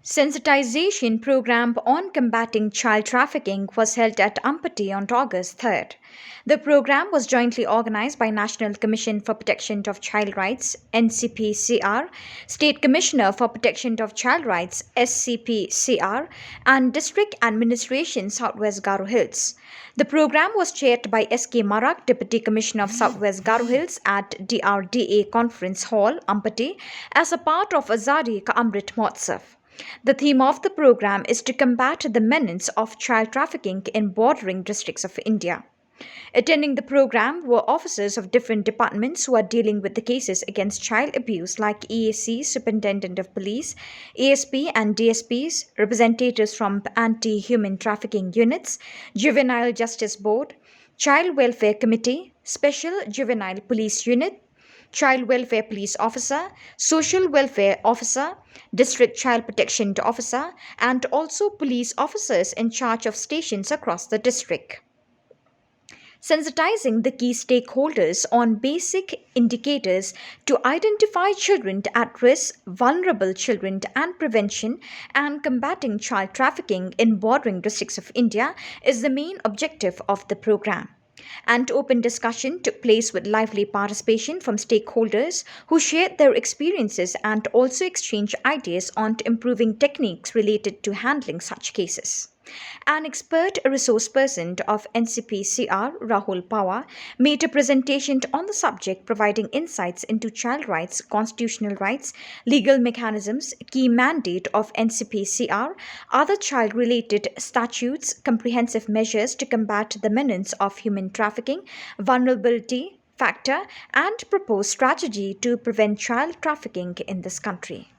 Sensitization program on combating child trafficking was held at Ampati on August 3rd. The program was jointly organized by National Commission for Protection of Child Rights (NCPCR), State Commissioner for Protection of Child Rights (SCPCR), and District Administration Southwest Garo Hills. The program was chaired by S.K. Marak, Deputy Commissioner of Southwest Garo Hills at DRDA Conference Hall, Ampati, as a part of Azadi Ka Amrit Mahotsav. The theme of the program is to combat the menace of child trafficking in bordering districts of India. Attending the program were officers of different departments who are dealing with the cases against child abuse, like EAC, Superintendent of Police, ASP and DSPs, representatives from anti human trafficking units, Juvenile Justice Board, Child Welfare Committee, Special Juvenile Police Unit, Child Welfare Police Officer, Social Welfare Officer, District Child Protection Officer, and also police officers in charge of stations across the district. Sensitizing the key stakeholders on basic indicators to identify children at risk, vulnerable children, and prevention and combating child trafficking in bordering districts of India is the main objective of the program. And open discussion took place with lively participation from stakeholders who shared their experiences and also exchanged ideas on improving techniques related to handling such cases. An expert resource person of NCPCR, Rahul Pawar, made a presentation on the subject, providing insights into child rights, constitutional rights, legal mechanisms, key mandate of NCPCR, other child-related statutes, comprehensive measures to combat the menace of human trafficking, vulnerability factor, and proposed strategy to prevent child trafficking in this country.